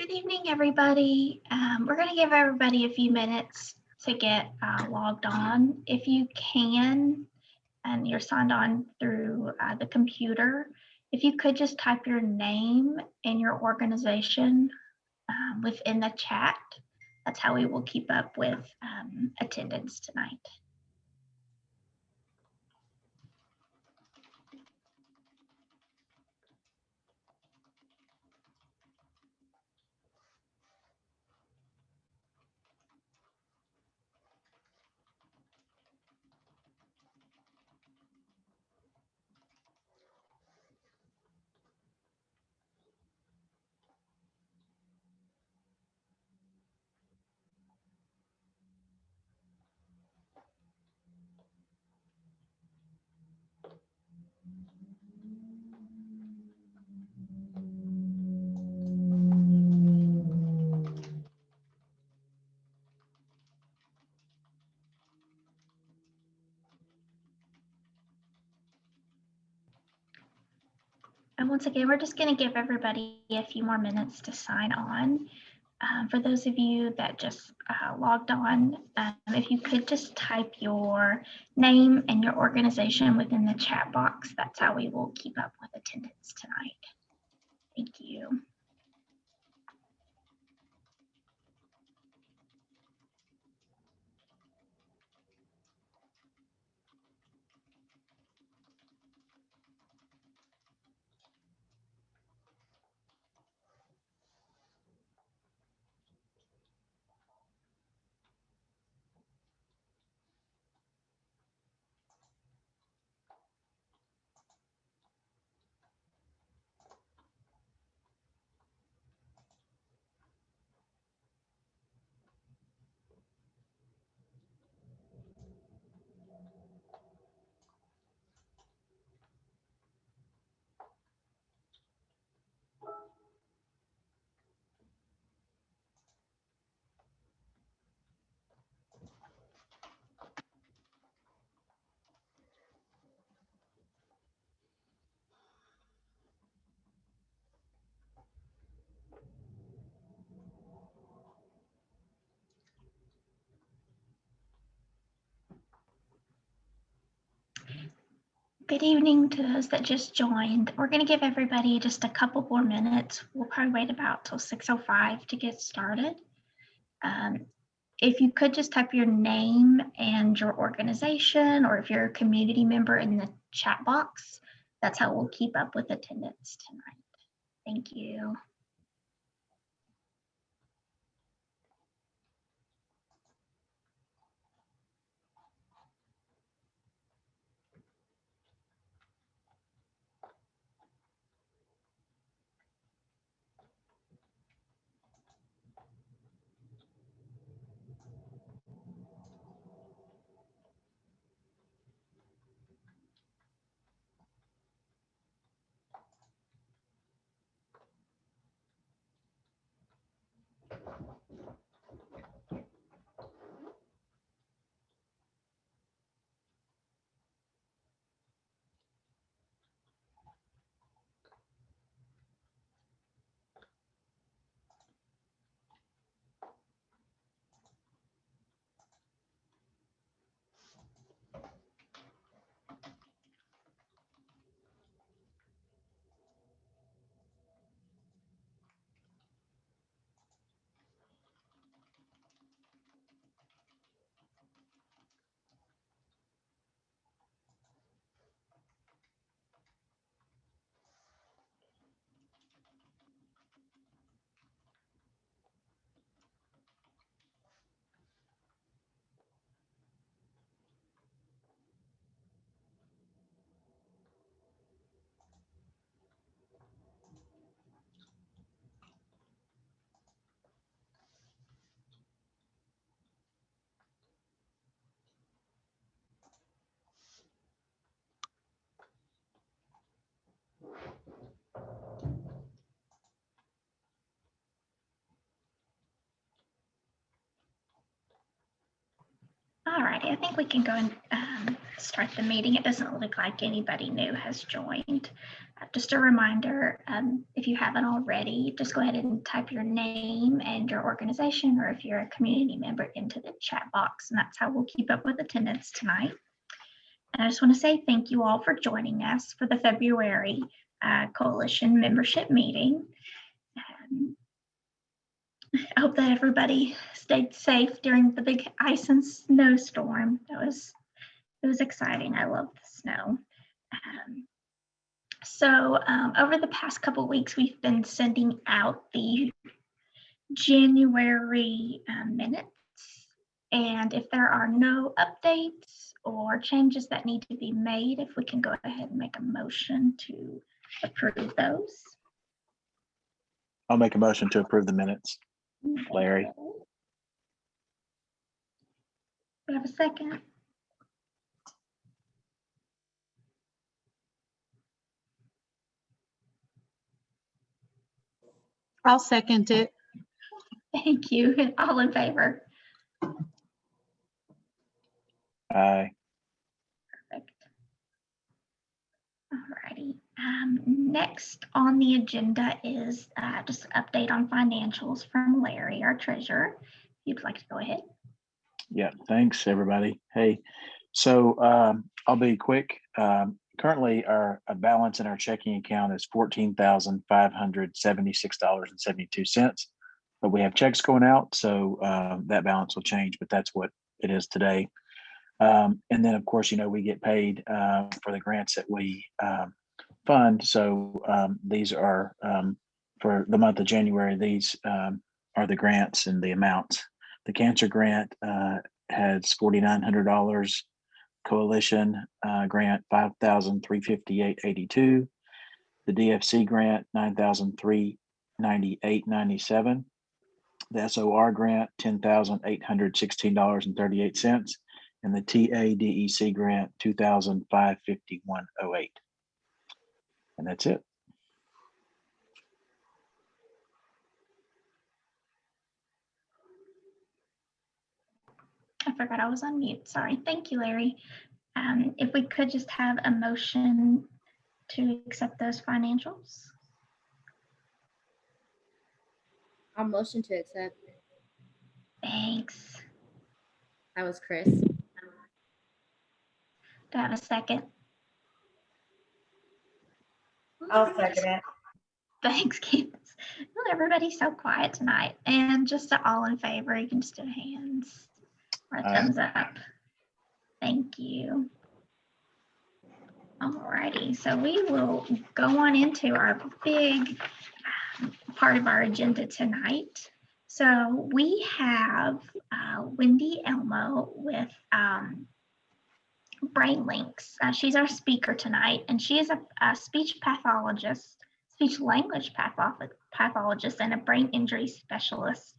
Good evening, everybody. We're going to give everybody a few minutes to get logged on. If you can, and you're signed on through the computer, if you could just type your name and your organization within the chat, that's how we will keep up with attendance tonight. And once again, we're just going to give everybody a few more minutes to sign on. For those of you that just logged on, if you could just type your name and your organization within the chat box, that's how we will keep up with attendance tonight. Thank you. Good evening to those that just joined. We're going to give everybody just a couple more minutes. We'll probably wait about till 6:05 to get started. If you could just type your name and your organization, or if you're a community member, in the chat box, that's how we'll keep up with attendance tonight. Thank you. All righty, I think we can go and start the meeting. It doesn't look like anybody new has joined. Just a reminder, if you haven't already, just go ahead and type your name and your organization, or if you're a community member, into the chat box, and that's how we'll keep up with attendance tonight. And I just want to say thank you all for joining us for the February Coalition membership meeting. I hope that everybody stayed safe during the big ice and snowstorm. It was exciting. I love the snow. So over the past couple of weeks, we've been sending out the January minutes. And if there are no updates or changes that need to be made, if we can go ahead and make a motion to approve those. I'll make a motion to approve the minutes. Larry. We have a second. I'll second it. Thank you. All in favor? Aye. Perfect. All righty. Next on the agenda is just an update on financials from Larry, our treasurer. If you'd like to go ahead. Yeah, thanks everybody. Hey, so I'll be quick. Currently our balance in our checking account is $14,576.72, but we have checks going out, so that balance will change, but that's what it is today. And then of course, we get paid for the grants that we fund. So these are for the month of January, these are the grants and the amounts. The cancer grant has $4,900. Coalition grant $5,358.82. The DFC grant $9,398.97. The SOR grant $10,816.38, and the TADEC grant $2,551.08. And that's it. I forgot I was on mute. Sorry. Thank you, Larry. If we could just have a motion to accept those financials. I'll motion to accept. Thanks. That was Chris. Do I have a second? I'll second it. Thanks, Candace. Well, everybody's so quiet tonight. And just all in favor, you can just do hands or a thumbs up. Thank you. Alrighty, so we will go on into our big part of our agenda tonight. So we have Wendy Ellmo with Brain Links. She's our speaker tonight, and she is a speech pathologist, speech language pathologist, and a brain injury specialist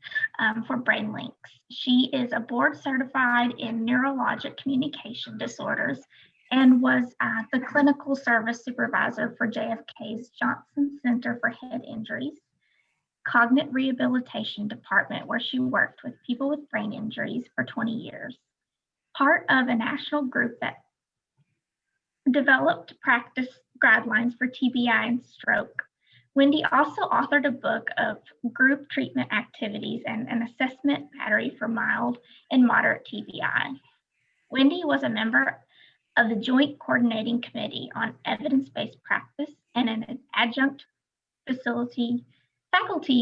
for Brain Links. She is a board certified in neurologic communication disorders and was the Clinical Service Supervisor for JFK's Johnson Center for Head Injuries, Cognitive Rehabilitation Department, where she worked with people with brain injuries for 20 years. Part of a national group that developed practice guidelines for TBI and stroke. Wendy also authored a book of group treatment activities and an assessment battery for mild and moderate TBI. Wendy was a member of the Joint Coordinating Committee on Evidence-Based Practice and an adjunct faculty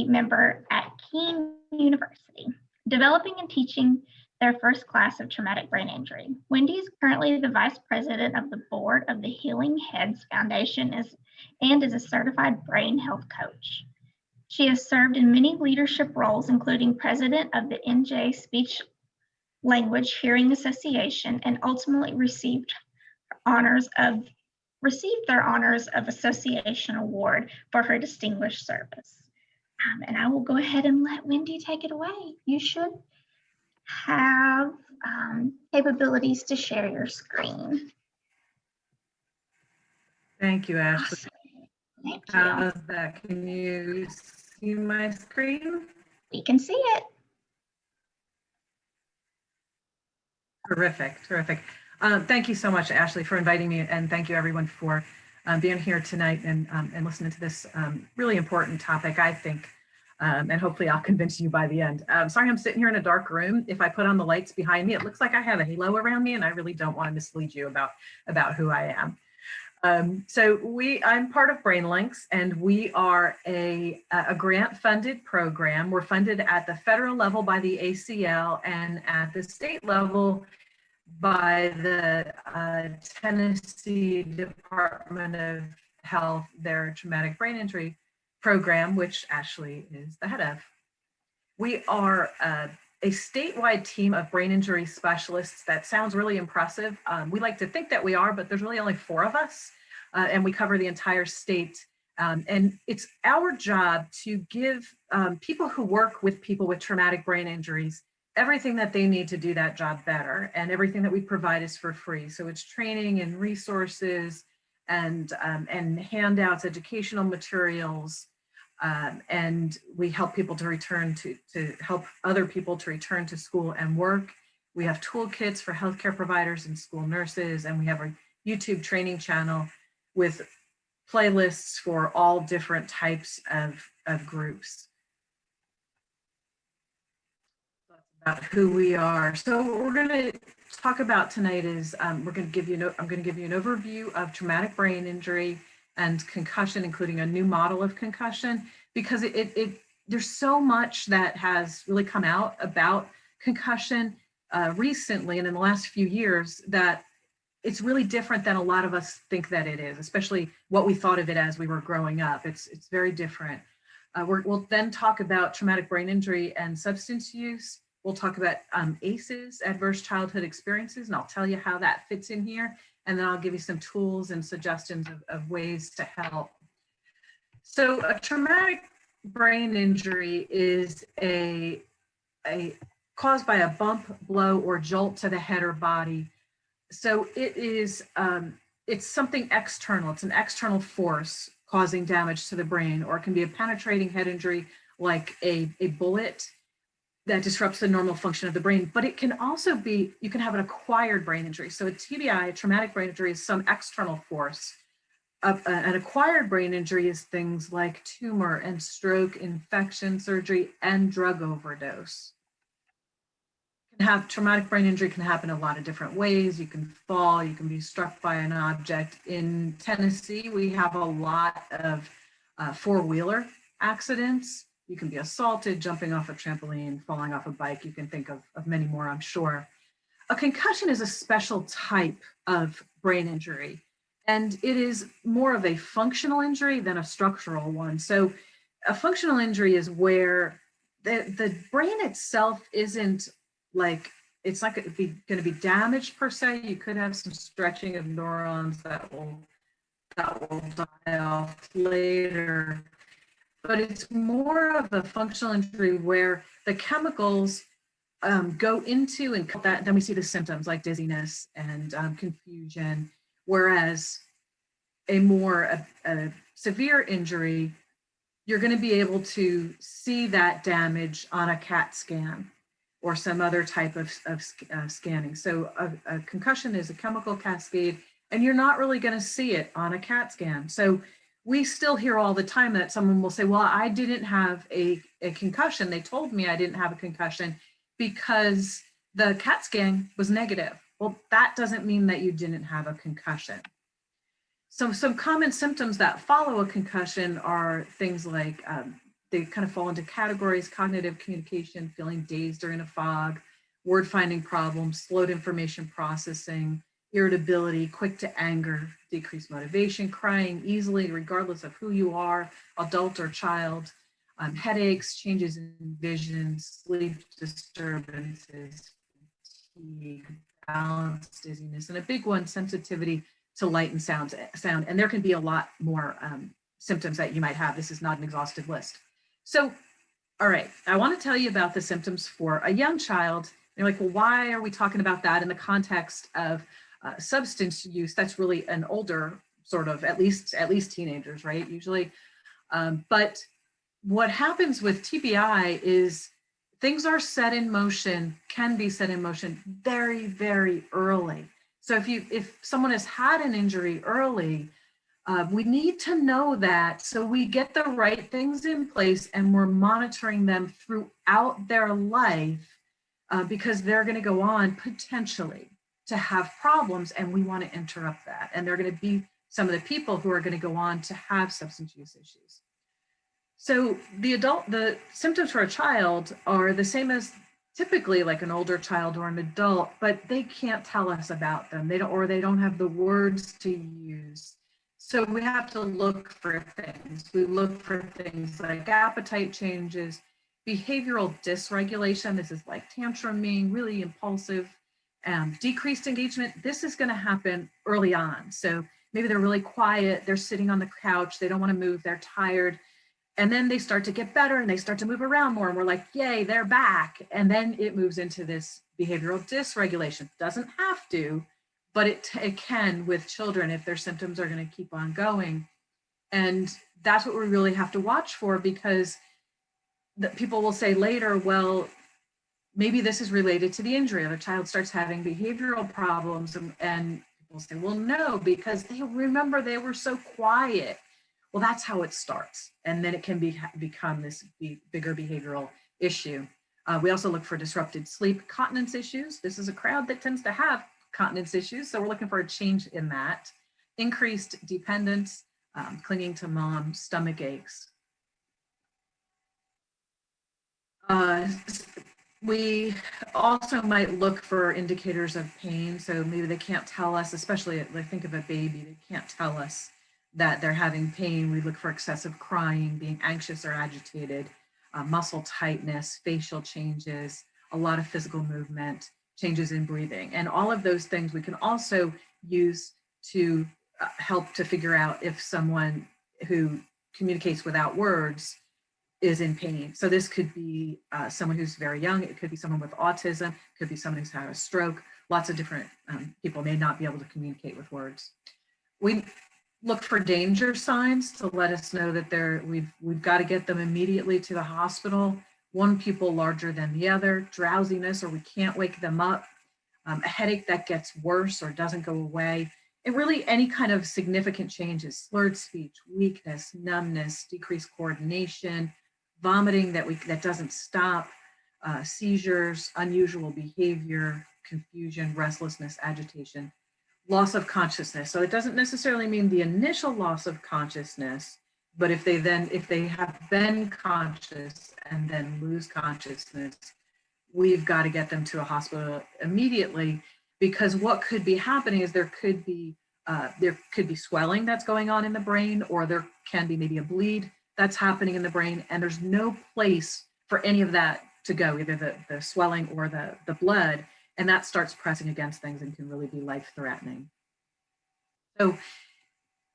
member at Kean University, developing and teaching their first class of traumatic brain injury. Wendy is currently the Vice President of the Board of the Healing Heads Foundation and is a certified brain health coach. She has served in many leadership roles, including President of the NJ Speech Language Hearing Association, and ultimately received their Honors of Association Award for her distinguished service. And I will go ahead and let Wendy take it away. You should have capabilities to share your screen. Thank you, Ashley. Awesome. Thank you. How's that? Can you see my screen? We can see it. Terrific, terrific. Thank you so much, Ashley, for inviting me, and thank you everyone for being here tonight and listening to this really important topic, I think, and hopefully I'll convince you by the end. Sorry, I'm sitting here in a dark room. If I put on the lights behind me, it looks like I have a halo around me, and I really don't want to mislead you about who I am. I'm part of BrainLinks, and we are a grant-funded program. We're funded at the federal level by the ACL and at the state level by the Tennessee Department of Health, their traumatic brain injury program, which Ashley is the head of. We are a statewide team of brain injury specialists. That sounds really impressive. We like to think that we are, but there's really only 4 of us, and we cover the entire state. And it's our job to give people who work with people with traumatic brain injuries everything that they need to do that job better, and everything that we provide is for free. So it's training and resources and handouts, educational materials, and we help people to return to help other people to return to school and work. We have toolkits for healthcare providers and school nurses, and we have a YouTube training channel with playlists for all different types of groups. About who we are. So what we're going to talk about tonight is I'm going to give you an overview of traumatic brain injury and concussion, including a new model of concussion, because there's so much that has really come out about concussion recently and in the last few years that it's really different than a lot of us think that it is, especially what we thought of it as we were growing up. It's very different. We'll then talk about traumatic brain injury and substance use. We'll talk about ACEs, adverse childhood experiences, and I'll tell you how that fits in here. And then I'll give you some tools and suggestions of ways to help. So a traumatic brain injury is a caused by a bump, blow, or jolt to the head or body. So it is, it's something external. It's an external force causing damage to the brain, or it can be a penetrating head injury like a bullet that disrupts the normal function of the brain. But it can also be, you can have an acquired brain injury. So a TBI, a traumatic brain injury, is some external force. An acquired brain injury is things like tumor and stroke, infection, surgery, and drug overdose. Traumatic brain injury can happen a lot of different ways. You can fall, you can be struck by an object. In Tennessee, we have a lot of four-wheeler accidents. You can be assaulted, jumping off a trampoline, falling off a bike. You can think of many more, I'm sure. A concussion is a special type of brain injury, and it is more of a functional injury than a structural one. So a functional injury is where the brain itself isn't like, it's not going to be damaged per se. You could have some stretching of neurons that will die off later. But it's more of a functional injury where the chemicals go into and that, then we see the symptoms like dizziness and confusion. Whereas a severe injury, you're going to be able to see that damage on a CAT scan or some other type of scanning. So a concussion is a chemical cascade, and you're not really going to see it on a CAT scan. So we still hear all the time that someone will say, well, I didn't have a concussion. They told me I didn't have a concussion because the CAT scan was negative. Well, that doesn't mean that you didn't have a concussion. So some common symptoms that follow a concussion are things like, they kind of fall into categories: cognitive communication, feeling dazed or in a fog, word finding problems, slowed information processing, irritability, quick to anger, decreased motivation, crying easily regardless of who you are, adult or child, headaches, changes in vision, sleep disturbances, fatigue, balance, dizziness, and a big one, sensitivity to light and sound. And there can be a lot more symptoms that you might have. This is not an exhaustive list. So, all right, I want to tell you about the symptoms for a young child. You're like, well, why are we talking about that in the context of substance use? That's really an older sort of, at least teenagers, right? Usually. But what happens with TBI is things are set in motion, can be set in motion very, very early. So if someone has had an injury early, we need to know that so we get the right things in place and we're monitoring them throughout their life, because they're going to go on potentially to have problems, and we want to interrupt that. And they're going to be some of the people who are going to go on to have substance use issues. So the symptoms for a child are the same as typically like an older child or an adult, but they can't tell us about them. They don't have the words to use. So we have to look for things. We look for things like appetite changes, behavioral dysregulation. This is like tantruming, really impulsive, decreased engagement. This is going to happen early on. So maybe they're really quiet. They're sitting on the couch. They don't want to move. They're tired. And then they start to get better and they start to move around more. And we're like, yay, they're back. And then it moves into this behavioral dysregulation. Doesn't have to, but it can with children if their symptoms are going to keep on going. And that's what we really have to watch for, because people will say later, well, maybe this is related to the injury, or the child starts having behavioral problems, and people say, well, no, because they remember they were so quiet. Well, that's how it starts. And then it can become this bigger behavioral issue. We also look for disrupted sleep, continence issues. This is a crowd that tends to have continence issues. So we're looking for a change in that. Increased dependence, clinging to mom, stomach aches. We also might look for indicators of pain. So maybe they can't tell us, especially like think of a baby, they can't tell us that they're having pain. We look for excessive crying, being anxious or agitated, muscle tightness, facial changes, a lot of physical movement, changes in breathing. And all of those things we can also use to help to figure out if someone who communicates without words is in pain. So this could be someone who's very young. It could be someone with autism. It could be someone who's had a stroke. Lots of different people may not be able to communicate with words. We look for danger signs to let us know that we've got to get them immediately to the hospital. One pupil larger than the other, drowsiness, or we can't wake them up, a headache that gets worse or doesn't go away. And really any kind of significant changes, slurred speech, weakness, numbness, decreased coordination, vomiting that doesn't stop, seizures, unusual behavior, confusion, restlessness, agitation, loss of consciousness. So it doesn't necessarily mean the initial loss of consciousness, but if they have been conscious and then lose consciousness, we've got to get them to a hospital immediately, because what could be happening is there could be swelling that's going on in the brain, or there can be maybe a bleed that's happening in the brain, and there's no place for any of that to go, either the swelling or the blood, and that starts pressing against things and can really be life-threatening. So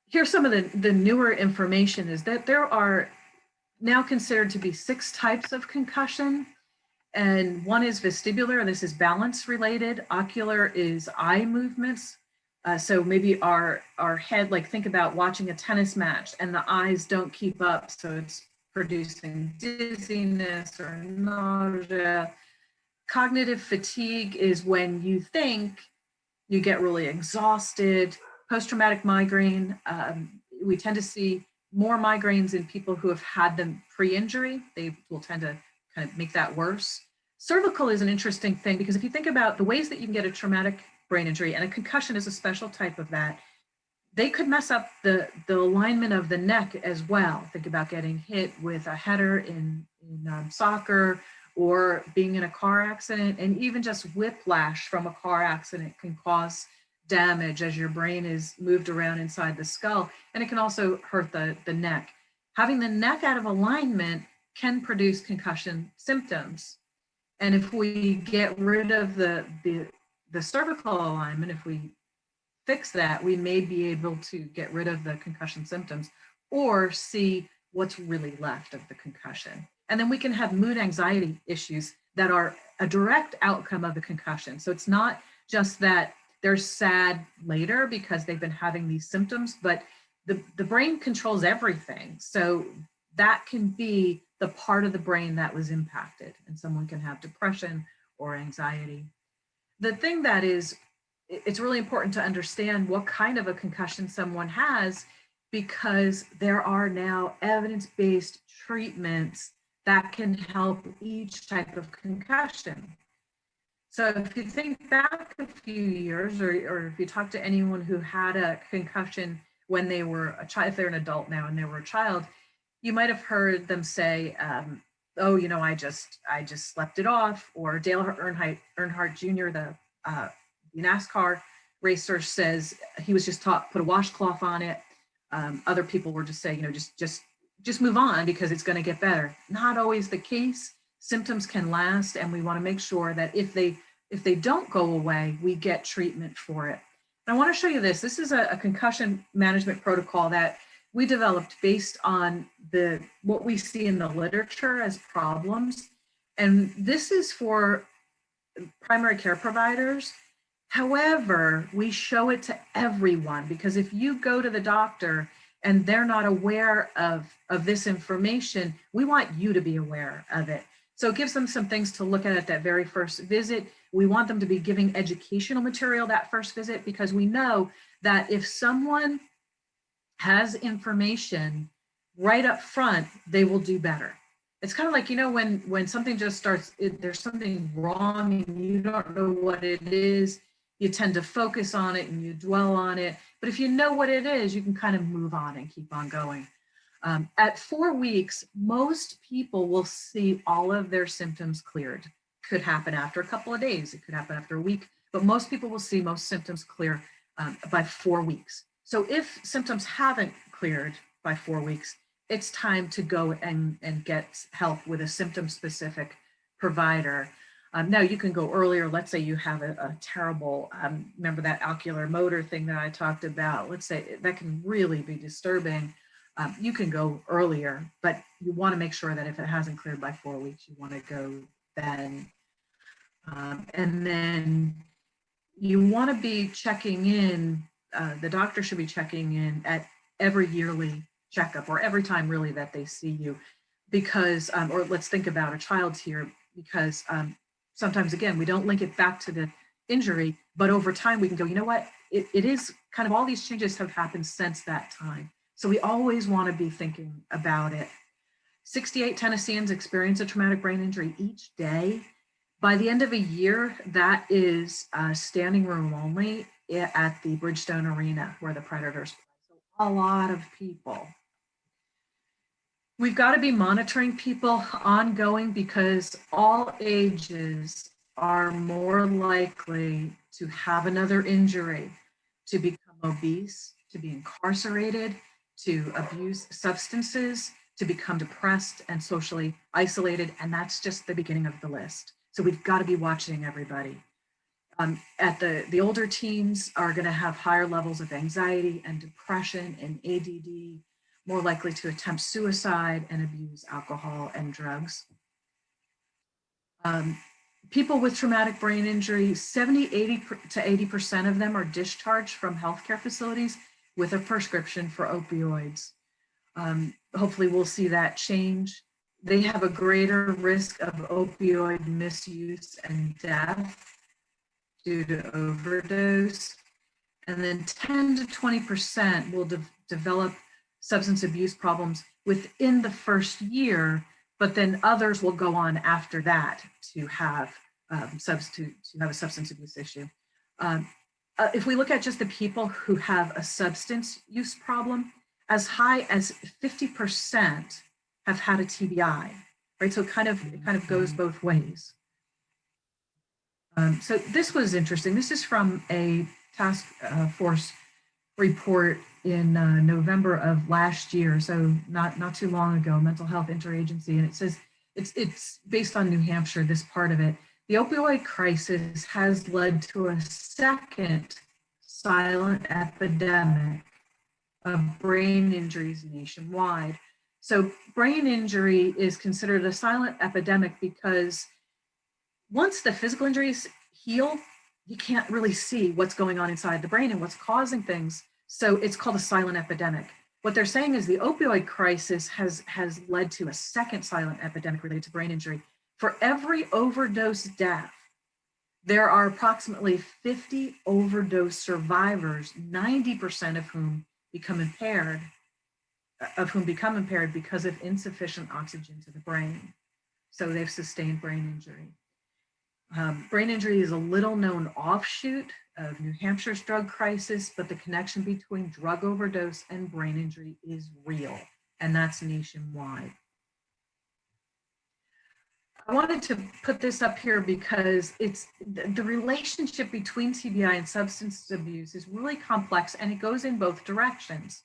here's some of the newer information is that there are now considered to be 6 types of concussion. And one is vestibular, and this is balance related. Ocular is eye movements. So maybe our head, like think about watching a tennis match and the eyes don't keep up. So it's producing dizziness or nausea. Cognitive fatigue is when you think, you get really exhausted. Post-traumatic migraine, we tend to see more migraines in people who have had them pre-injury. They will tend to kind of make that worse. Cervical is an interesting thing, because if you think about the ways that you can get a traumatic brain injury, and a concussion is a special type of that, they could mess up the alignment of the neck as well. Think about getting hit with a header in soccer, or being in a car accident, and even just whiplash from a car accident can cause damage as your brain is moved around inside the skull, and it can also hurt the neck. Having the neck out of alignment can produce concussion symptoms. And if we get rid of the cervical alignment, if we fix that, we may be able to get rid of the concussion symptoms or see what's really left of the concussion. And then we can have mood anxiety issues that are a direct outcome of the concussion. So it's not just that they're sad later because they've been having these symptoms, but the brain controls everything. So that can be the part of the brain that was impacted. And someone can have depression or anxiety. The thing that is, it's really important to understand what kind of a concussion someone has, because there are now evidence-based treatments that can help each type of concussion. So if you think back a few years, or if you talk to anyone who had a concussion when they were a child, if they're an adult now and they were a child, you might have heard them say, oh, you know, I just slept it off. Or Dale Earnhardt Jr., the NASCAR racer, says he was just taught, put a washcloth on it. Other people were just saying, you know, just move on because it's going to get better. Not always the case. Symptoms can last, and we want to make sure that if they don't go away, we get treatment for it. And I want to show you this. This is a concussion management protocol that we developed based on what we see in the literature as problems. And this is for primary care providers. However, we show it to everyone, because if you go to the doctor and they're not aware of this information, we want you to be aware of it. So it gives them some things to look at that very first visit. We want them to be giving educational material that first visit, because we know that if someone has information right up front, they will do better. It's kind of like, you know, when something just starts, there's something wrong and you don't know what it is, you tend to focus on it and you dwell on it. But if you know what it is, you can kind of move on and keep on going. At 4 weeks, most people will see all of their symptoms cleared. Could happen after a couple of days. It could happen after a week, but most people will see most symptoms clear by 4 weeks. So if symptoms haven't cleared by 4 weeks, it's time to go and get help with a symptom-specific provider. Now you can go earlier. Let's say you have a terrible, remember that ocular motor thing that I talked about? Let's say that can really be disturbing. You can go earlier, but you want to make sure that if it hasn't cleared by 4 weeks, you want to go then. And then you want to be checking in, the doctor should be checking in at every yearly checkup, or every time really that they see you, because, or let's think about a child's here, because sometimes, again, we don't link it back to the injury, but over time we can go, you know what, it is kind of, all these changes have happened since that time. So we always want to be thinking about it. 68 Tennesseans experience a traumatic brain injury each day. By the end of a year, that is standing room only at the Bridgestone Arena where the Predators play. So a lot of people. We've got to be monitoring people ongoing, because all ages are more likely to have another injury, to become obese, to be incarcerated, to abuse substances, to become depressed and socially isolated. And that's just the beginning of the list. So we've got to be watching everybody. At the older teens are going to have higher levels of anxiety and depression and ADD, more likely to attempt suicide and abuse alcohol and drugs. People with traumatic brain injury, 80 to 80% of them are discharged from healthcare facilities with a prescription for opioids. Hopefully we'll see that change. They have a greater risk of opioid misuse and death due to overdose. And then 10 to 20% will develop substance abuse problems within the first year, but then others will go on after that to have a substance abuse issue. If we look at just the people who have a substance use problem, as high as 50% have had a TBI, right? So it kind of goes both ways. So this was interesting. This is from a task force report in November of last year, so not too long ago, mental health interagency, and it says it's based on New Hampshire, this part of it. The opioid crisis has led to a second silent epidemic of brain injuries nationwide. So brain injury is considered a silent epidemic because once the physical injuries heal, you can't really see what's going on inside the brain and what's causing things. So it's called a silent epidemic. what they're saying is the opioid crisis has led to a second silent epidemic related to brain injury. For every overdose death, there are approximately 50 overdose survivors, 90% of whom become impaired because of insufficient oxygen to the brain. So they've sustained brain injury. Brain injury is a little known offshoot of New Hampshire's drug crisis, but the connection between drug overdose and brain injury is real, and that's nationwide. I wanted to put this up here because it's the relationship between TBI and substance abuse is really complex, and it goes in both directions.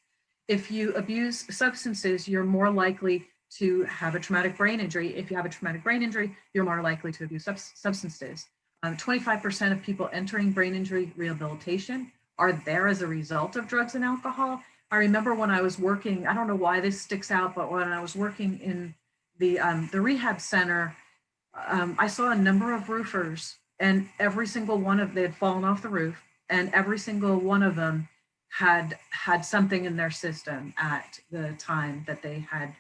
If you abuse substances, you're more likely to have a traumatic brain injury. If you have a traumatic brain injury, you're more likely to abuse substances. 25% of people entering brain injury rehabilitation are there as a result of drugs and alcohol. I remember when I was working, I don't know why this sticks out, but when I was working in the rehab center, I saw a number of roofers, and every single one of they had fallen off the roof, and every single one of them had something in their system at the time that they had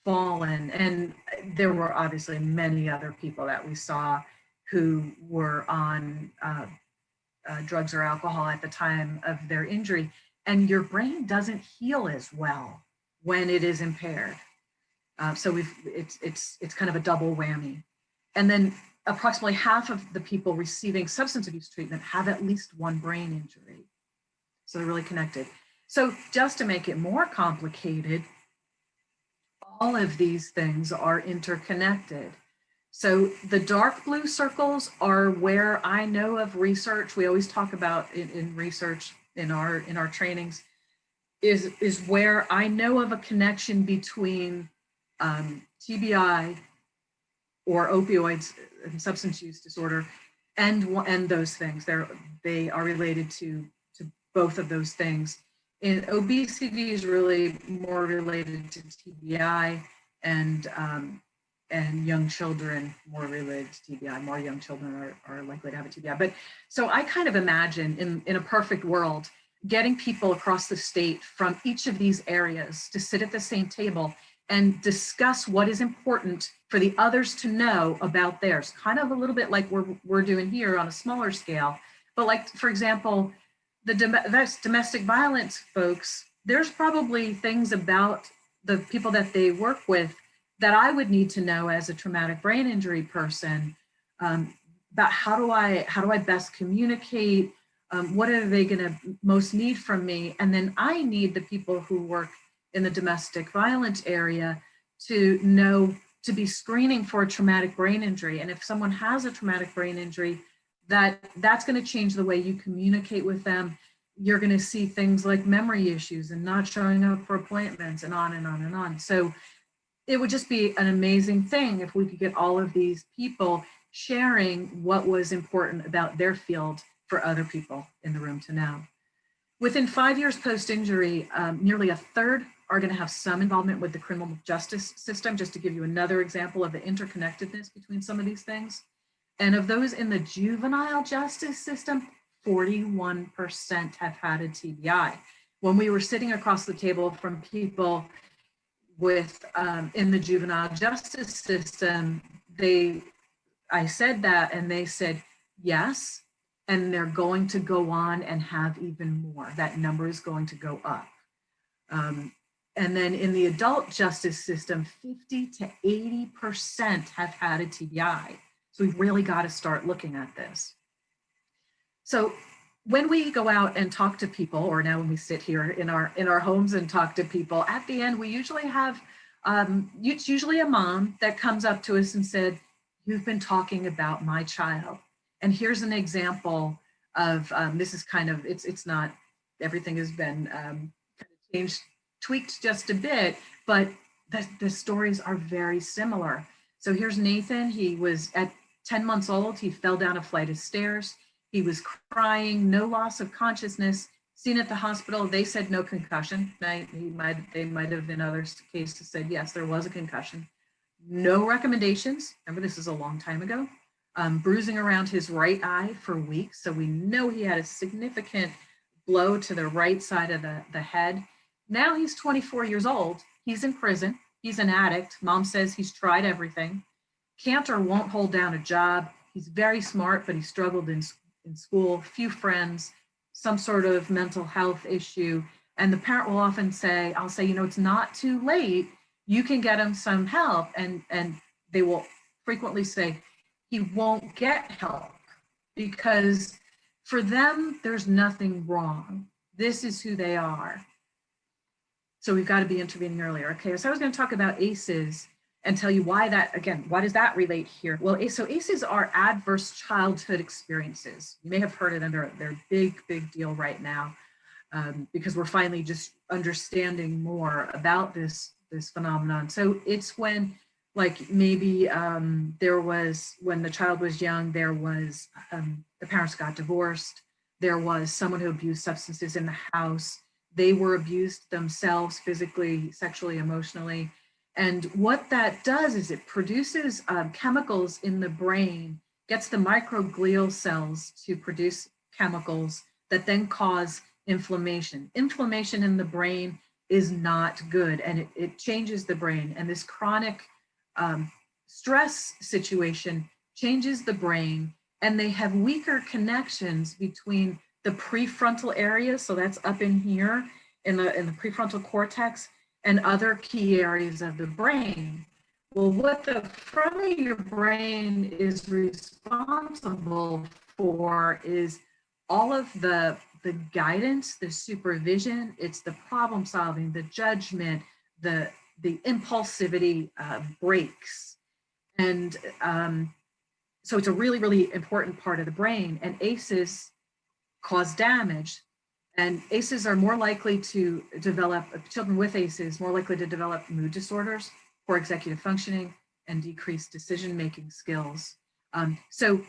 fallen. And there were obviously many other people that we saw who were on drugs or alcohol at the time of their injury. And your brain doesn't heal as well when it is impaired. So it's kind of a double whammy. And then approximately half of the people receiving substance abuse treatment have at least one brain injury. So they're really connected. So just to make it more complicated, all of these things are interconnected. So the dark blue circles are where I know of research. We always talk about in research in our trainings is where I know of a connection between TBI or opioids and substance use disorder and those things. They are related to both of those things. In obesity is really more related to TBI, and young children more related to TBI. More young children are likely to have a TBI. But so I kind of imagine in a perfect world, getting people across the state from each of these areas to sit at the same table and discuss what is important for the others to know about theirs, kind of a little bit like we're doing here on a smaller scale. But like, for example, the domestic violence folks, there's probably things about the people that they work with that I would need to know as a traumatic brain injury person, about how do I best communicate, what are they gonna most need from me? And then I need the people who work in the domestic violence area to know, to be screening for a traumatic brain injury. And if someone has a traumatic brain injury, that's going to change the way you communicate with them. You're going to see things like memory issues and not showing up for appointments and on and on and on. So it would just be an amazing thing if we could get all of these people sharing what was important about their field for other people in the room to know. Within 5 years post-injury, nearly a third are going to have some involvement with the criminal justice system, just to give you another example of the interconnectedness between some of these things. And of those in the juvenile justice system, 41% have had a TBI. When we were sitting across the table from people with in the juvenile justice system, I said that and they said yes, and they're going to go on and have even more. That number is going to go up. And then in the adult justice system, 50 to 80% have had a TBI. So we've really got to start looking at this. So when we go out and talk to people, or now when we sit here in our homes and talk to people, at the end, we usually have, it's usually a mom that comes up to us and said, "You've been talking about my child." And here's an example of, this is kind of, it's not, everything has been kind of changed, tweaked just a bit, but the stories are very similar. So here's Nathan. He was at 10 months old. He fell down a flight of stairs. He was crying, no loss of consciousness, seen at the hospital. They said no concussion. They might have in other cases said, yes, there was a concussion. No recommendations. Remember, this is a long time ago. Bruising around his right eye for weeks. So we know he had a significant blow to the right side of the head. Now he's 24 years old. He's in prison. He's an addict. Mom says he's tried everything. Can't or won't hold down a job. He's very smart, but he struggled in school, few friends, some sort of mental health issue. And the parent will often say, I'll say, it's not too late. You can get him some help. And they will frequently say, he won't get help because for them, there's nothing wrong. This is who they are. So we've got to be intervening earlier. Okay, so I was going to talk about ACEs and tell you why that, again, why does that relate here? Well, so ACEs are adverse childhood experiences. You may have heard it under their big deal right now because we're finally just understanding more about this phenomenon. So it's when, like maybe there was, when the child was young, there was, the parents got divorced. There was someone who abused substances in the house. They were abused themselves physically, sexually, emotionally. And what that does is it produces chemicals in the brain, gets the microglial cells to produce chemicals that then cause inflammation. Inflammation in the brain is not good, and it changes the brain. And this chronic stress situation changes the brain, and they have weaker connections between the prefrontal area, so that's up in here in the prefrontal cortex, and other key areas of the brain. Well, what the front of your brain is responsible for is all of the guidance, the supervision, it's the problem solving, the judgment, the impulsivity breaks. And so it's a really important part of the brain, and ACEs cause damage. And ACEs are more likely to develop, children with ACEs more likely to develop mood disorders, poor executive functioning, and decreased decision-making skills. So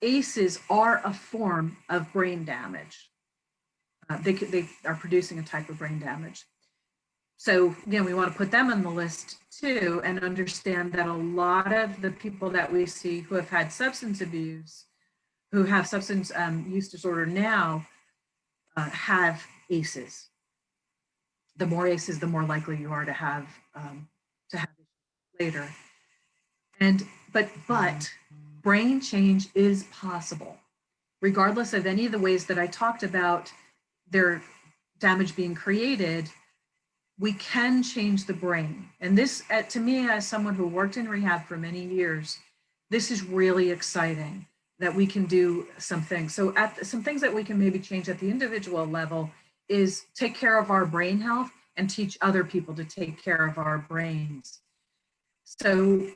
ACEs are a form of brain damage. They are producing a type of brain damage. So again, we want to put them on the list too, and understand that a lot of the people that we see who have had substance abuse, who have substance use disorder now, have ACEs. The more ACEs, the more likely you are to have it later. And but brain change is possible, regardless of any of the ways that I talked about their damage being created. We can change the brain, and this, to me, as someone who worked in rehab for many years, this is really exciting. That we can do some things. So some things that we can maybe change at the individual level is take care of our brain health and teach other people to take care of our brains. So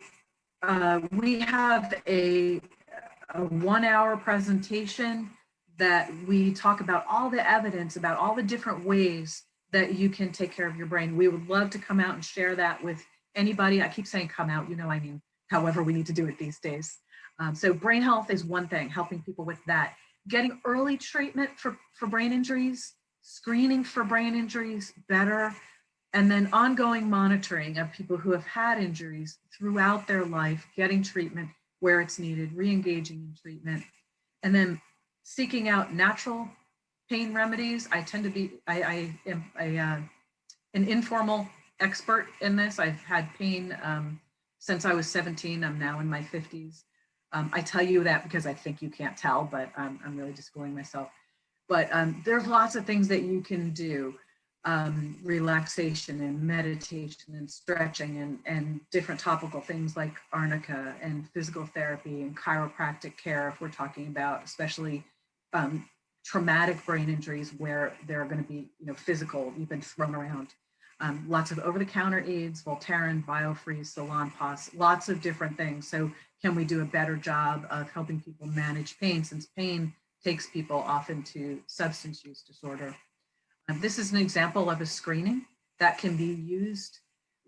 we have a 1 hour presentation that we talk about all the evidence about all the different ways that you can take care of your brain. We would love to come out and share that with anybody. I keep saying come out, I mean, however we need to do it these days. So brain health is one thing, helping people with that. Getting early treatment for brain injuries, screening for brain injuries better, and then ongoing monitoring of people who have had injuries throughout their life, getting treatment where it's needed, re-engaging in treatment, and then seeking out natural pain remedies. I tend to be, I am an informal expert in this. I've had pain since I was 17. I'm now in my 50s. I tell you that because I think you can't tell, but I'm really just schooling myself. But there's lots of things that you can do. Relaxation and meditation and stretching and different topical things like arnica and physical therapy and chiropractic care, if we're talking about especially traumatic brain injuries where they're going to be, physical, you've been thrown around. Lots of over-the-counter aids, Voltaren, Biofreeze, Salonpas, lots of different things. So can we do a better job of helping people manage pain, since pain takes people often to substance use disorder? This is an example of a screening that can be used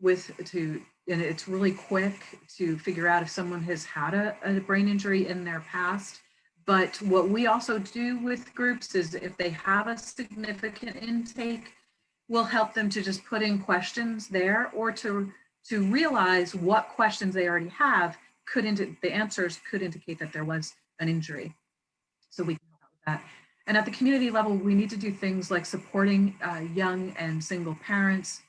and it's really quick to figure out if someone has had a brain injury in their past. But what we also do with groups is if they have a significant intake, we'll help them to just put in questions there, or to realize what questions they already have the answers could indicate that there was an injury. So we can help with that. And at the community level, we need to do things like supporting young and single parents,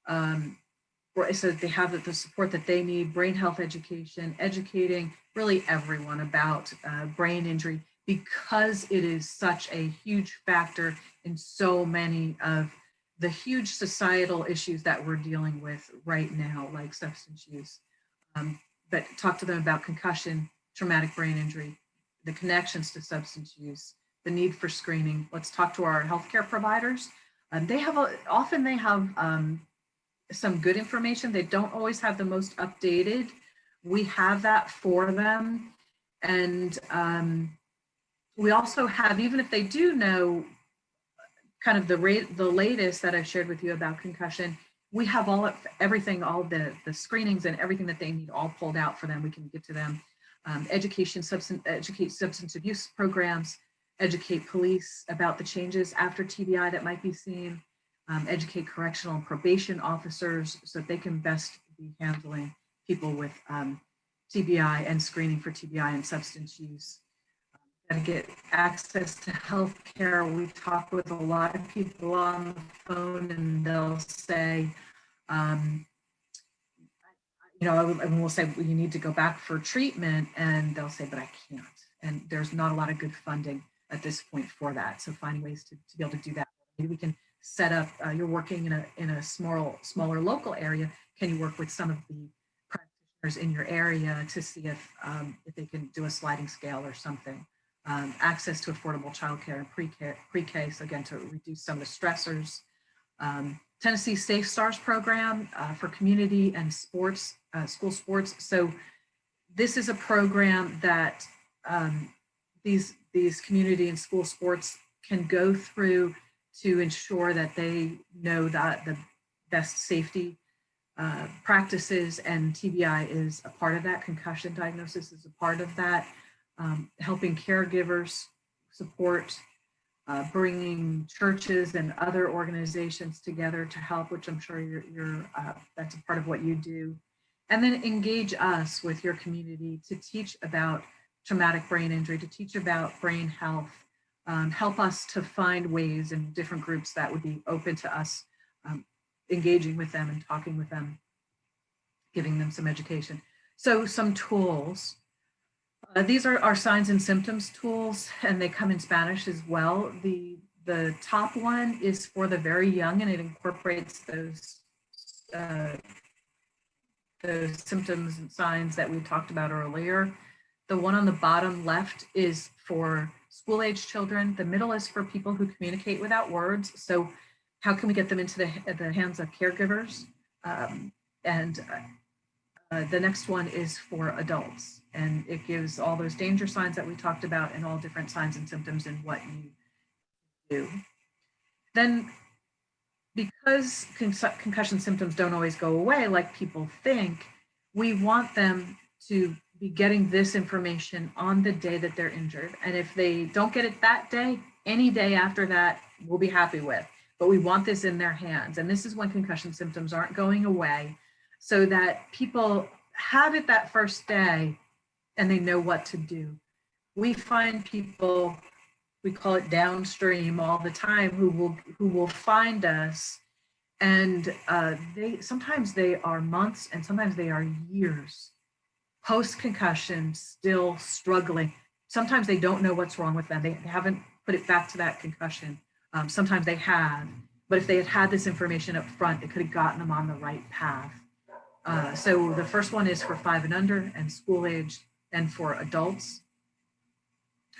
so that they have the support that they need, brain health education, educating really everyone about brain injury, because it is such a huge factor in so many of the huge societal issues that we're dealing with right now, like substance use. But talk to them about concussion, traumatic brain injury, the connections to substance use, the need for screening. Let's talk to our healthcare providers. Often they have some good information. They don't always have the most updated. We have that for them. And we also have, even if they do know kind of the latest that I've shared with you about concussion, we have everything, all the screenings and everything that they need all pulled out for them. We can give to them. Educate substance abuse programs, educate police about the changes after TBI that might be seen, educate correctional and probation officers so that they can best be handling people with TBI and screening for TBI and substance use. To get access to healthcare. We talk with a lot of people on the phone and they'll say, and we'll say, well, you need to go back for treatment, and they'll say, but I can't. And there's not a lot of good funding at this point for that. So finding ways to be able to do that. Maybe we can set up, you're working in a smaller local area. Can you work with some of the practitioners in your area to see if they can do a sliding scale or something? Access to affordable childcare and pre-K, so again, to reduce some of the stressors. Tennessee Safe Stars program for community and sports, school sports. So this is a program that these community and school sports can go through to ensure that they know that the best safety practices, and TBI is a part of that. Concussion diagnosis is a part of that. Helping caregivers support, bringing churches and other organizations together to help, which I'm sure that's a part of what you do. And then engage us with your community to teach about traumatic brain injury, to teach about brain health, help us to find ways in different groups that would be open to us engaging with them and talking with them, giving them some education. So some tools. These are our signs and symptoms tools, and they come in Spanish as well. The top one is for the very young, and it incorporates those symptoms and signs that we talked about earlier. The one on the bottom left is for school-age children. The middle is for people who communicate without words. So how can we get them into the hands of caregivers? The next one is for adults, and it gives all those danger signs that we talked about and all different signs and symptoms and what you do. Then, because concussion symptoms don't always go away like people think, we want them to be getting this information on the day that they're injured. And if they don't get it that day, any day after that, we'll be happy with. But we want this in their hands. And this is when concussion symptoms aren't going away, so that people have it that first day and they know what to do. We find people, we call it downstream all the time, who will find us, and sometimes they are months and sometimes they are years post-concussion, still struggling. Sometimes they don't know what's wrong with them. They haven't put it back to that concussion. Sometimes they have, but if they had had this information up front, it could have gotten them on the right path. So the first one is for 5 and under and school age, and for adults.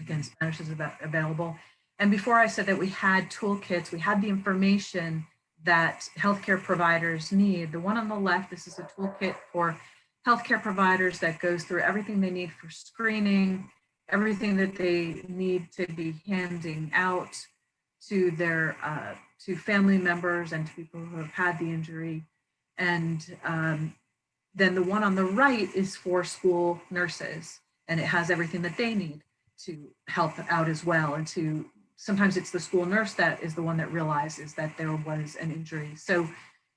Again, Spanish is available. And before I said that we had toolkits, we had the information that healthcare providers need. The one on the left, this is a toolkit for healthcare providers that goes through everything they need for screening, everything that they need to be handing out to their to family members and to people who have had the injury. And then the one on the right is for school nurses, and it has everything that they need to help out as well. And sometimes it's the school nurse that is the one that realizes that there was an injury. So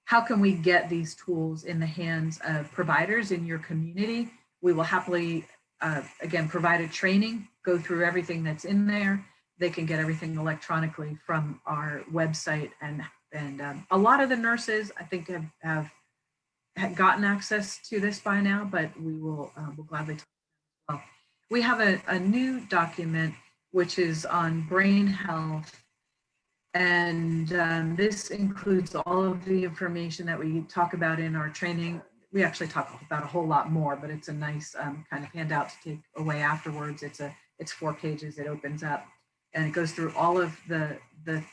how can we get these tools in the hands of providers in your community? We will happily, again, provide a training, go through everything that's in there, they can get everything electronically from our website. And a lot of the nurses, I think, have gotten access to this by now, but we'll gladly talk about it as well. We have a new document which is on brain health, and this includes all of the information that we talk about in our training. We actually talk about a whole lot more, but it's a nice kind of handout to take away afterwards. It's 4 pages. It opens up and it goes through all of the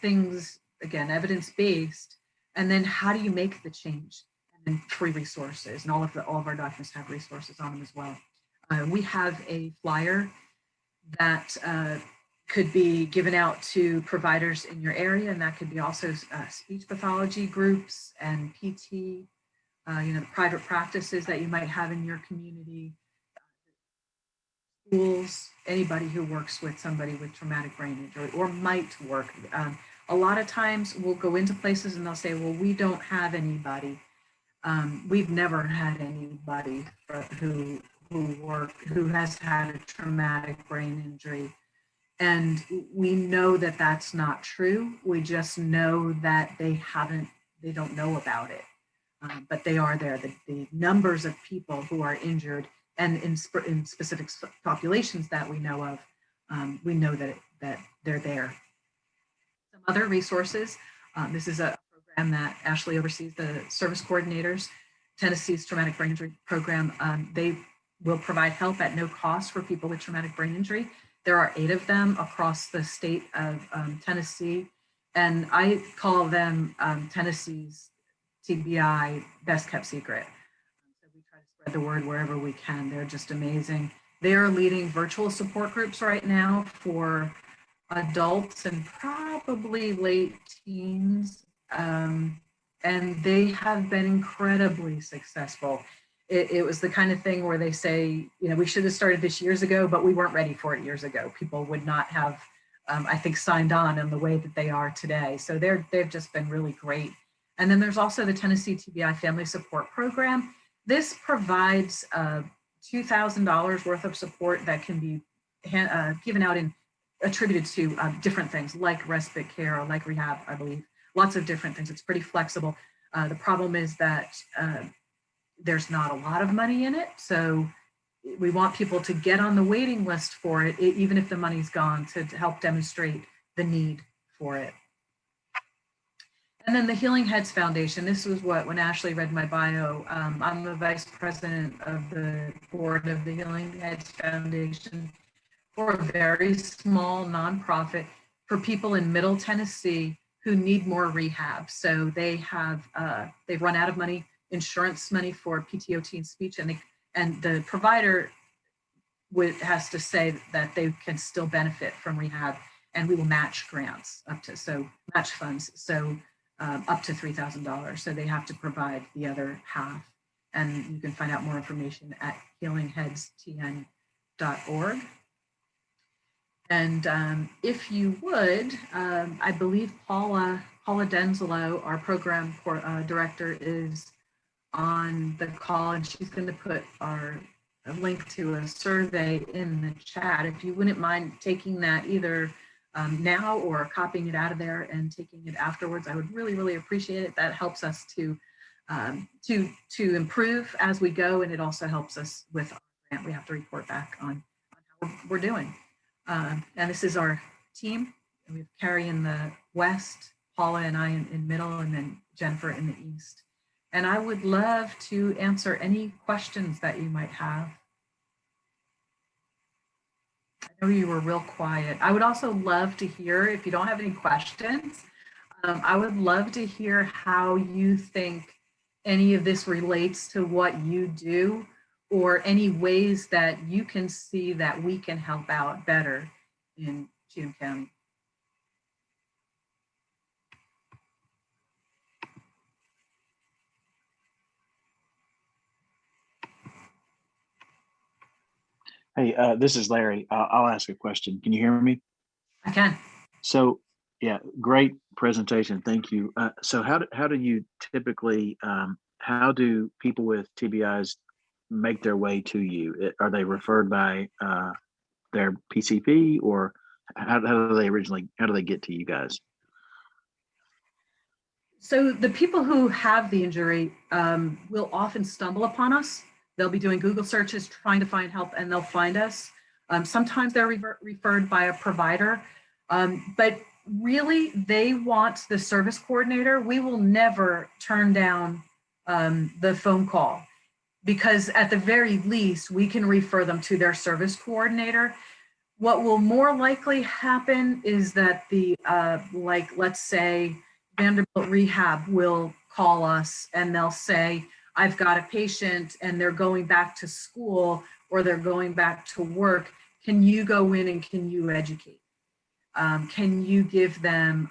things, again, evidence-based, and then how do you make the change, and then free resources, and all of our documents have resources on them as well. We have a flyer that could be given out to providers in your area, and that could be also speech pathology groups and PT, the private practices that you might have in your community, schools, anybody who works with somebody with traumatic brain injury or might work. A lot of times we'll go into places and they'll say, well, we don't have anybody. We've never had anybody who has had a traumatic brain injury. And we know that that's not true. We just know that they don't know about it. But they are there. The numbers of people who are injured, and in specific populations that we know of, we know that they're there. Some other resources. This is a program that Ashley oversees, the service coordinators, Tennessee's traumatic brain injury program. They will provide help at no cost for people with traumatic brain injury. There are 8 of them across the state of Tennessee, and I call them Tennessee's TBI best kept secret. So we try to spread the word wherever we can. They're just amazing. They are leading virtual support groups right now for adults and probably late teens, and they have been incredibly successful. It was the kind of thing where they say, we should have started this years ago, but we weren't ready for it years ago. People would not have, I think, signed on in the way that they are today. So they've just been really great. And then there's also the Tennessee TBI Family Support Program. This provides $2,000 worth of support that can be given out and attributed to different things like respite care or like rehab, I believe. Lots of different things. It's pretty flexible. The problem is that there's not a lot of money in it. So we want people to get on the waiting list for it, even if the money's gone, to help demonstrate the need for it. And then the Healing Heads Foundation. This was when Ashley read my bio. I'm the vice president of the board of the Healing Heads Foundation. For a very small nonprofit for people in Middle Tennessee who need more rehab. So they've run out of money, insurance money for PTOT and speech, and the provider has to say that they can still benefit from rehab, and we will match grants match funds, up to $3,000. So they have to provide the other half, and you can find out more information at healingheadstn.org. And if you would, I believe Paula Denzelo, our program director, is on the call, and she's going to put a link to a survey in the chat. If you wouldn't mind taking that either now or copying it out of there and taking it afterwards, I would really, really appreciate it. That helps us to improve as we go, and it also helps us with our grant. We have to report back on how we're doing. And this is our team. We have Carrie in the west, Paula and I in middle, and then Jennifer in the east. And I would love to answer any questions that you might have. I know you were real quiet. I would also love to hear, if you don't have any questions, I would love to hear how you think any of this relates to what you do, or any ways that you can see that we can help out better in Cheatham County. Hey, this is Larry. I'll ask a question. Can you hear me? I can. So, yeah, great presentation. Thank you. So how do you typically, how do people with TBIs make their way to you? Are they referred by their PCP, or how do they get to you guys? So the people who have the injury will often stumble upon us. They'll be doing Google searches, trying to find help, and they'll find us. Sometimes they're referred by a provider, but really they want the service coordinator. We will never turn down the phone call, because at the very least, we can refer them to their service coordinator. What will more likely happen is that the, like, let's say Vanderbilt Rehab will call us and they'll say, I've got a patient and they're going back to school or they're going back to work. Can you go in and can you educate? Can you give them,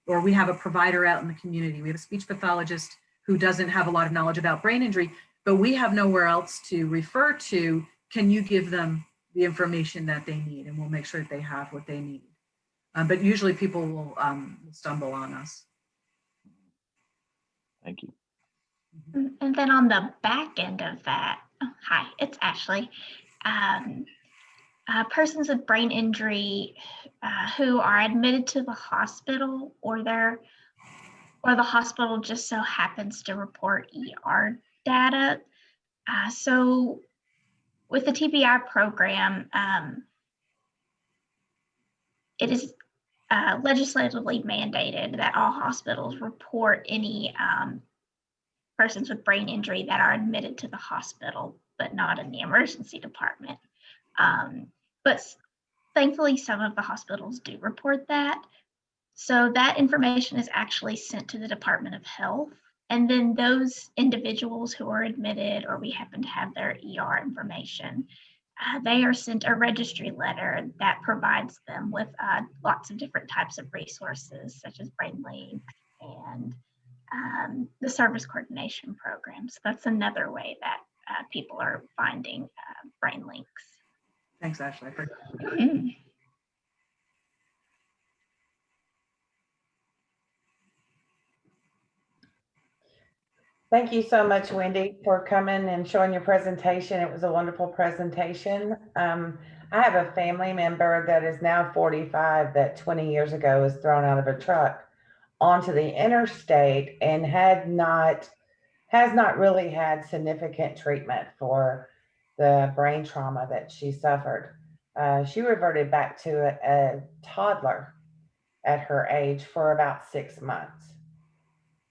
or we have a provider out in the community. We have a speech pathologist who doesn't have a lot of knowledge about brain injury, but we have nowhere else to refer to. Can you give them the information that they need? And we'll make sure that they have what they need. But usually people will stumble on us. Thank you. And then on the back end of that, hi, it's Ashley. Persons with brain injury who are admitted to the hospital, or the hospital just so happens to report ER data. So with the TBI program, it is legislatively mandated that all hospitals report any persons with brain injury that are admitted to the hospital, but not in the emergency department. But thankfully, some of the hospitals do report that. So that information is actually sent to the Department of Health. And then those individuals who are admitted, or we happen to have their ER information, they are sent a registry letter that provides them with lots of different types of resources, such as brain links and the service coordination program. So that's another way that people are finding brain links. Thanks, Ashley. Thank you so much, Wendy, for coming and showing your presentation. It was a wonderful presentation. I have a family member that is now 45 that 20 years ago was thrown out of a truck onto the interstate and has not really had significant treatment for the brain trauma that she suffered. She reverted back to a toddler at her age for about 6 months.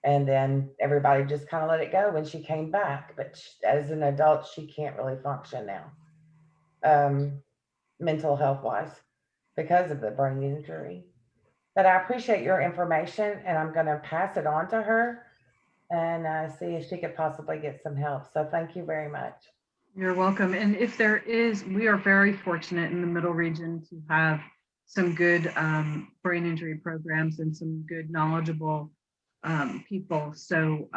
And then everybody just kind of let it go when she came back. But as an adult, she can't really function now, mental health wise, because of the brain injury. But I appreciate your information, and I'm going to pass it on to her and see if she could possibly get some help. So thank you very much. You're welcome. And if there is, we are very fortunate in the Middle Region to have some good brain injury programs and some good knowledgeable people. So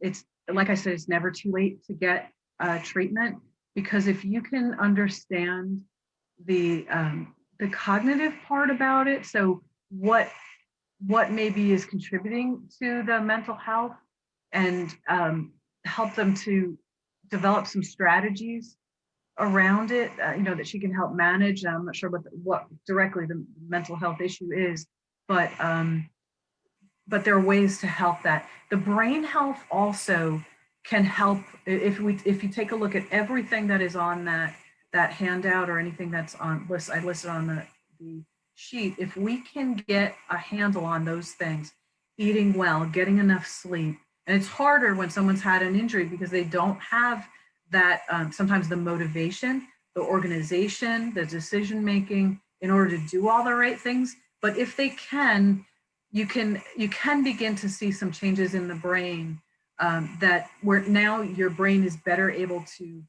it's, like I said, it's never too late to get treatment, because if you can understand the cognitive part about it, so what maybe is contributing to the mental health, and help them to develop some strategies around it, that she can help manage. I'm not sure what directly the mental health issue is, but there are ways to help that. The brain health also can help. If you take a look at everything that is on that handout, or anything that's on I listed on the sheet, if we can get a handle on those things, eating well, getting enough sleep. And it's harder when someone's had an injury because they don't have that, sometimes the motivation, the organization, the decision making in order to do all the right things. But if they can, you can begin to see some changes in the brain, that where now your brain is better able to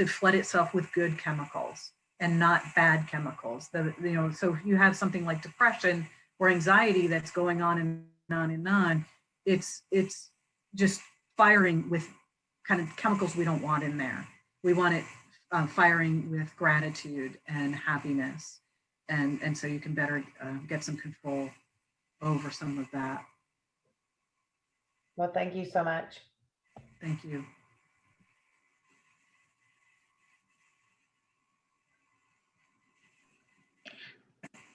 flood itself with good chemicals and not bad chemicals. So if you have something like depression or anxiety that's going on and on and on, it's just firing with kind of chemicals we don't want in there. We want it firing with gratitude and happiness, and so you can better get some control over some of that. Well, thank you so much. Thank you.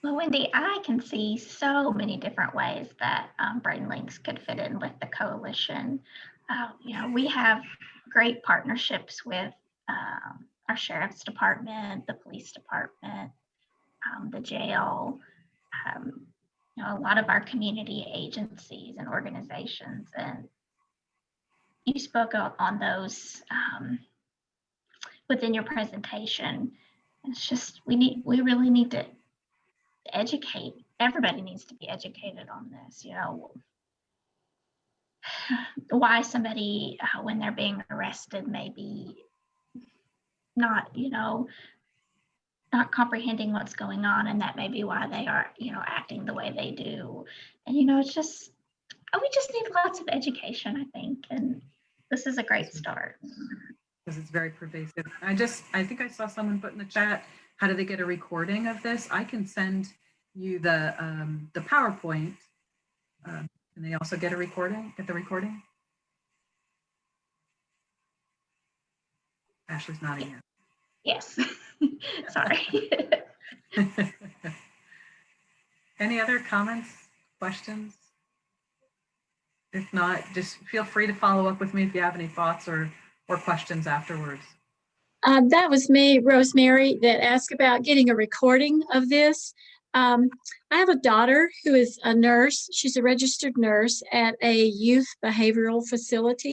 Well, Wendy, I can see so many different ways that Brain Links could fit in with the coalition. We have great partnerships with our sheriff's department, the police department, the jail, a lot of our community agencies and organizations. And you spoke on those within your presentation. It's just we really need to educate. Everybody needs to be educated on this. Why somebody when they're being arrested maybe not not comprehending what's going on, and that may be why they are acting the way they do. And it's just we just need lots of education, I think, and this is a great start. Because it's very pervasive. I think I saw someone put in the chat, how do they get a recording of this? I can send you the PowerPoint. Can they also get the recording? Ashley's nodding Yes. Sorry. yes. Any other comments, questions? If not, just feel free to follow up with me if you have any thoughts or questions afterwards. That was me, Rosemary, that asked about getting a recording of this. I have a daughter who is a nurse. She's a registered nurse at a youth behavioral facility.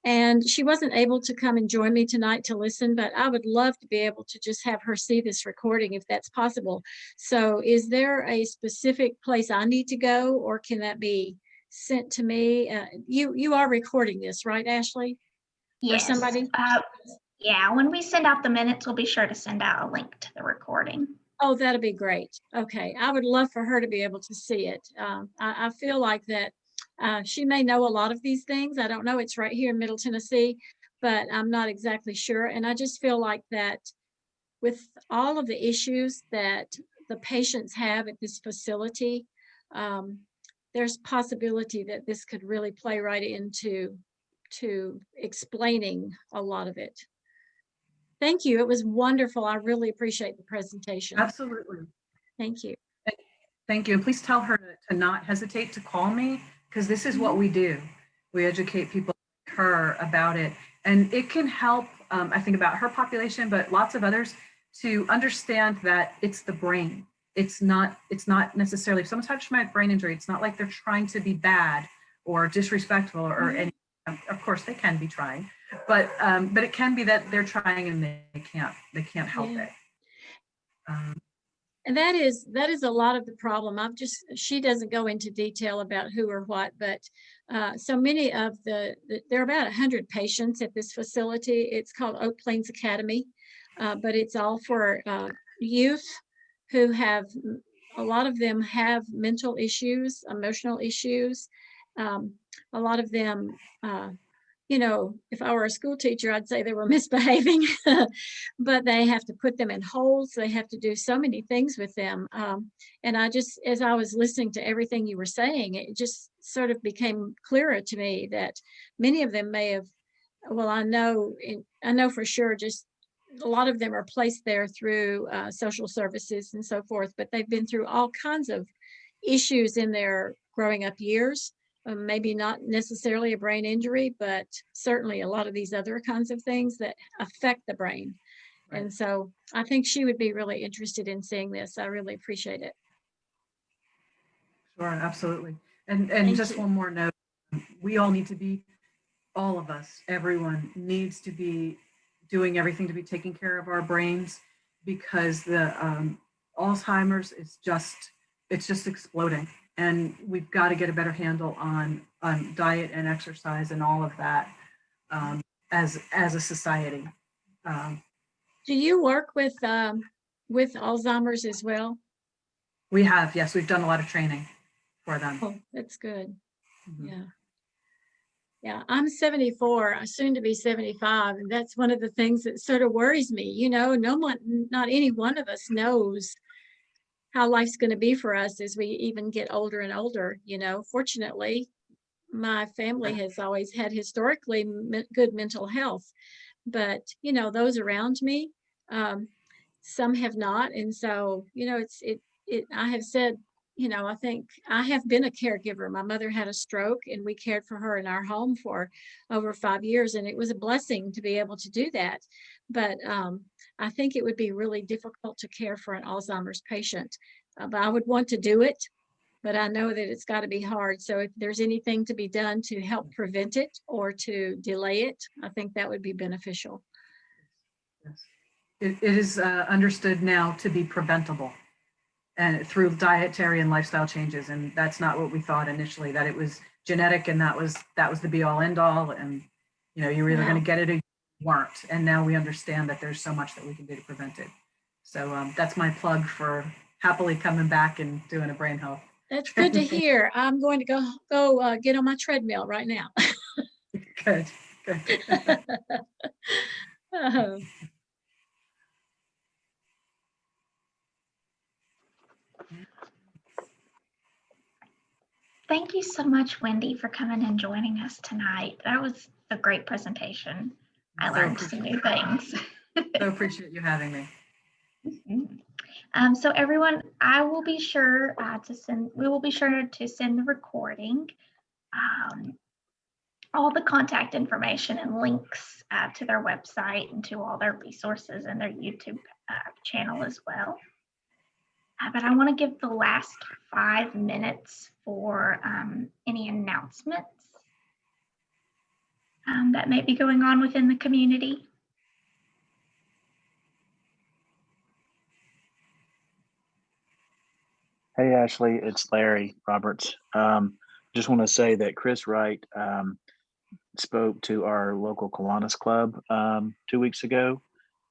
And she wasn't able to come and join me tonight to listen, but I would love to be able to just have her see this recording if that's possible. So is there a specific place I need to go, or can that be sent to me? You are recording this, right, Ashley? Yes. Or somebody? Yeah, when we send out the minutes, we'll be sure to send out a link to the recording. Oh, that'd be great. Okay, I would love for her to be able to see it. I feel like that she may know a lot of these things. I don't know, it's right here in Middle Tennessee, but I'm not exactly sure. And I just feel like that with all of the issues that the patients have at this facility, there's possibility that this could really play right into explaining a lot of it. Thank you. It was wonderful. I really appreciate the presentation. Absolutely. Thank you. Thank you. And please tell her to not hesitate to call me, because this is what we do. We educate people like her about it. And it can help, I think, about her population, but lots of others, to understand that it's the brain. It's not necessarily, if someone's had a traumatic brain injury, it's not like they're trying to be bad or disrespectful or any, of course they can be trying, but it can be that they're trying and they can't help it. And that is a lot of the problem. She doesn't go into detail about who or what, but so many of there are about 100 patients at this facility. It's called Oak Plains Academy, but it's all for youth who have, a lot of them have mental issues, emotional issues. A lot of them, if I were a school teacher, I'd say they were misbehaving, but they have to put them in holds. They have to do so many things with them. And as I was listening to everything you were saying, it just sort of became clearer to me that many of them may have, well, I know for sure, just a lot of them are placed there through social services and so forth, but they've been through all kinds of issues in their growing up years. Maybe not necessarily a brain injury, but certainly a lot of these other kinds of things that affect the brain. Right. And so I think she would be really interested in seeing this. I really appreciate it. Sure, absolutely. And just one more note, we all need to be, all of us, everyone needs to be doing everything to be taking care of our brains, because the Alzheimer's is it's just exploding. And we've got to get a better handle on diet and exercise and all of that as a society. Do you work with Alzheimer's as well? We have, yes. We've done a lot of training for them. Oh, that's good. Mm-hmm. Yeah. I'm 74, soon to be 75, and that's one of the things that sort of worries me. Not any one of us knows how life's going to be for us as we even get older and older. Fortunately, my family has always had historically good mental health, but those around me, some have not. And so, I have said, I think I have been a caregiver. My mother had a stroke and we cared for her in our home for over 5 years. And it was a blessing to be able to do that. But I think it would be really difficult to care for an Alzheimer's patient. But I would want to do it, but I know that it's got to be hard. So if there's anything to be done to help prevent it or to delay it, I think that would be beneficial. Yes. It is understood now to be preventable and through dietary and lifestyle changes. And that's not what we thought initially, that it was genetic and that was the be all end all. And, you were either going to get it or you weren't. And now we understand that there's so much that we can do to prevent it. So that's my plug for happily coming back and doing a brain health. That's good to hear. I'm going to go get on my treadmill right now. Good. Oh. Thank you so much, Wendy, for coming and joining us tonight. That was a great presentation. I learned some new things. So appreciate you having me. So everyone, we will be sure to send the recording, all the contact information and links to their website and to all their resources and their YouTube channel as well. But I want to give the last 5 minutes for any announcements that may be going on within the community. Hey, Ashley, it's Larry Roberts. Just want to say that Chris Wright spoke to our local Kiwanis Club 2 weeks ago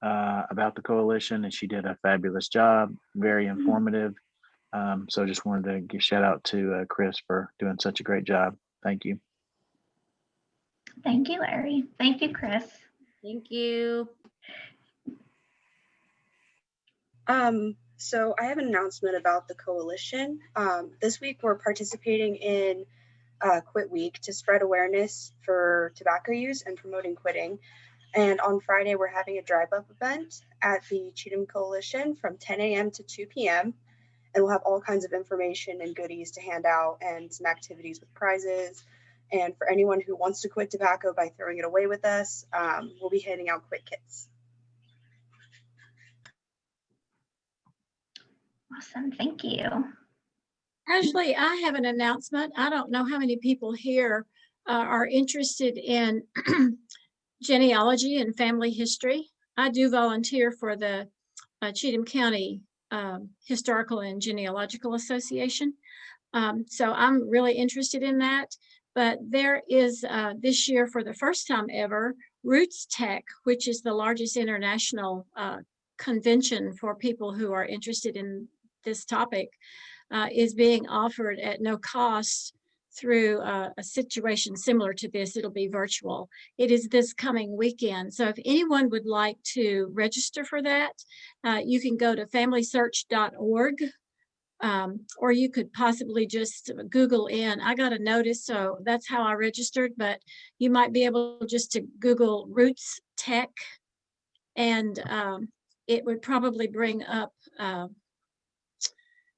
about the coalition, and she did a fabulous job, very informative. So just wanted to give a shout out to Chris for doing such a great job. Thank you. Thank you, Larry. Thank you, Chris. Thank you. So I have an announcement about the coalition. This week we're participating in Quit Week to spread awareness for tobacco use and promoting quitting. And on Friday, we're having a drive-up event at the Cheatham Coalition from 10 a.m. to 2 p.m. And we'll have all kinds of information and goodies to hand out and some activities with prizes. And for anyone who wants to quit tobacco by throwing it away with us, we'll be handing out quit kits. Awesome, thank you. Ashley, I have an announcement. I don't know how many people here are interested in genealogy and family history. I do volunteer for the Cheatham County Historical and Genealogical Association. So I'm really interested in that. But there is this year, for the first time ever, Roots Tech, which is the largest international convention for people who are interested in this topic, is being offered at no cost through a situation similar to this. It'll be virtual. It is this coming weekend. So if anyone would like to register for that, you can go to familysearch.org, or you could possibly just Google in. I got a notice, so that's how I registered, but you might be able just to Google Roots Tech, and it would probably bring up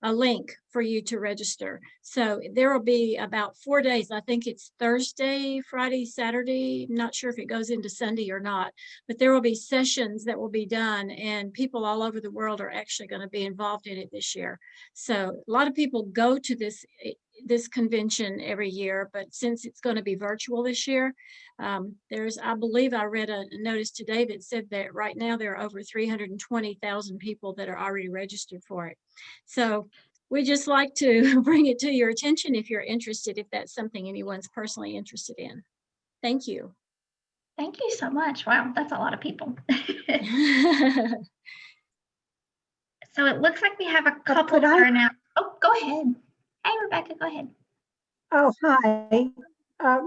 a link for you to register. So there will be about 4 days. I think it's Thursday, Friday, Saturday. I'm not sure if it goes into Sunday or not, but there will be sessions that will be done, and people all over the world are actually going to be involved in it this year. So a lot of people go to this convention every year, but since it's going to be virtual this year, I believe I read a notice today that said that right now there are over 320,000 people that are already registered for it. So we just like to bring it to your attention if you're interested, if that's something anyone's personally interested in. Thank you. Thank you so much. Wow, that's a lot of people. So it looks like we have a couple that are now. Oh, go ahead. Hey, Rebecca, go ahead. Oh, hi.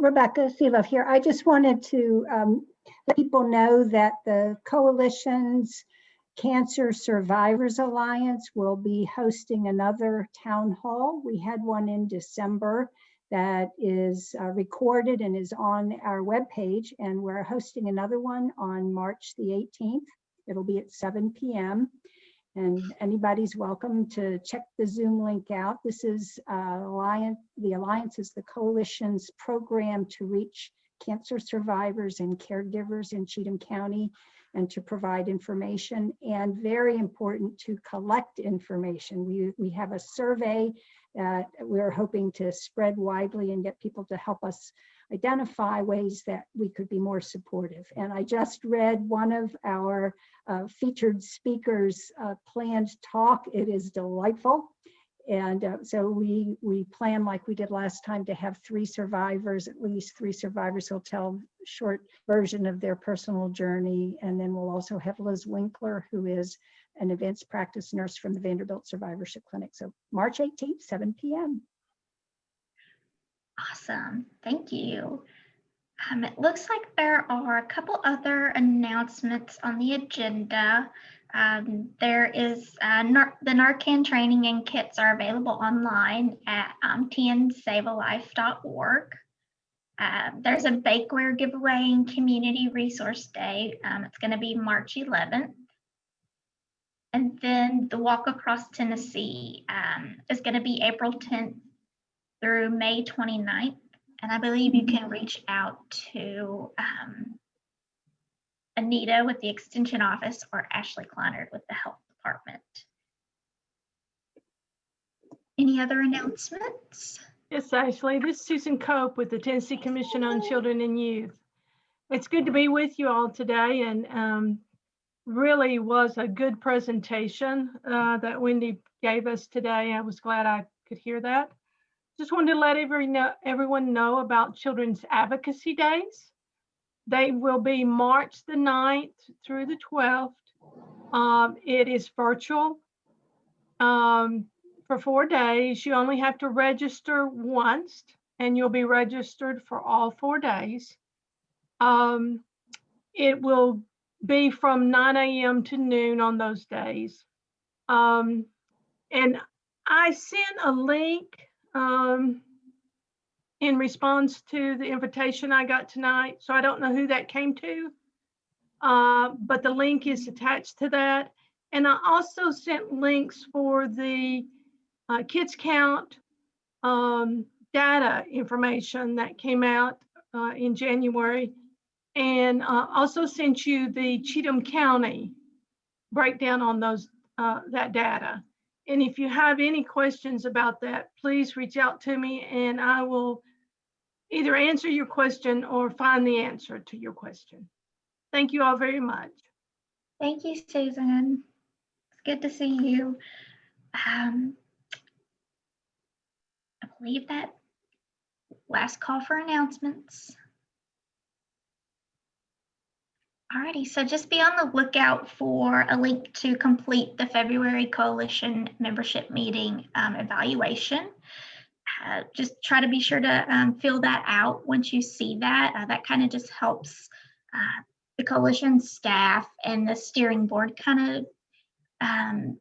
Rebecca Seelove here. I just wanted to let people know that the Coalition's Cancer Survivors Alliance will be hosting another town hall. We had one in December that is recorded and is on our webpage, and we're hosting another one on March the 18th. It'll be at 7 p.m. And anybody's welcome to check the Zoom link out. This is the Alliance is the coalition's program to reach cancer survivors and caregivers in Cheatham County and to provide information, and very important, to collect information. We have a survey that we're hoping to spread widely and get people to help us identify ways that we could be more supportive. And I just read one of our featured speakers' planned talk. It is delightful. And so we plan, like we did last time, to have at least 3 survivors who'll tell a short version of their personal journey. And then we'll also have Liz Winkler, who is an advanced practice nurse from the Vanderbilt Survivorship Clinic. So March 18th, 7 p.m. Awesome, thank you. It looks like there are a couple other announcements on the agenda. There is the Narcan training and kits are available online at tnsavealife.org. There's a bakeware giveaway and community resource day. It's going to be March 11th. And then the Walk Across Tennessee is going to be April 10th through May 29th. And I believe you can reach out to Anita with the Extension Office or Ashley Kleinert with the Health Department. Any other announcements? Yes, Ashley, this is Susan Cope with the Tennessee Commission on Children and Youth. It's good to be with you all today, and really was a good presentation that Wendy gave us today. I was glad I could hear that. Just wanted to let everyone know about Children's Advocacy Days. They will be March the 9th through the 12th. It is virtual for 4 days. You only have to register once, and you'll be registered for all 4 days. It will be from 9 a.m. to noon on those days. And I sent a link in response to the invitation I got tonight. So I don't know who that came to, but the link is attached to that. And I also sent links for the Kids Count data information that came out in January, and also sent you the Cheatham County breakdown on those that data. And if you have any questions about that, please reach out to me and I will either answer your question or find the answer to your question. Thank you all very much. Thank you, Susan. It's good to see you. I believe that last call for announcements. Alrighty, so just be on the lookout for a link to complete the February Coalition membership meeting evaluation. Just try to be sure to fill that out once you see that. That kind of just helps the coalition staff and the steering board kind of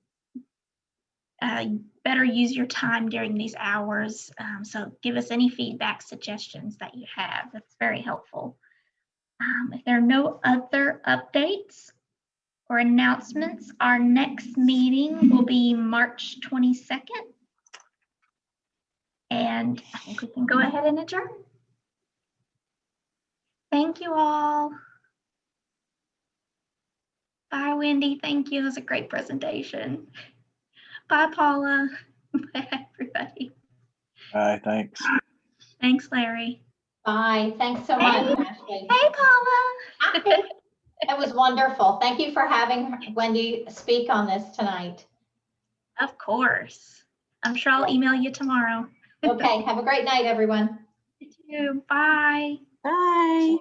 better use your time during these hours. So give us any feedback, suggestions that you have. That's very helpful. If there are no other updates or announcements, our next meeting will be March 22nd. And I think we can go ahead and adjourn. Thank you all. Bye, Wendy. Thank you. It was a great presentation. Bye, Paula. Bye, everybody. Bye, thanks. Thanks, Larry. Bye. Thanks so much, Ashley. Hey, Paula. Hi. It was wonderful. Thank you for having Wendy speak on this tonight. Of course. I'm sure I'll email you tomorrow. Okay. Have a great night, everyone. You too. Bye. Bye.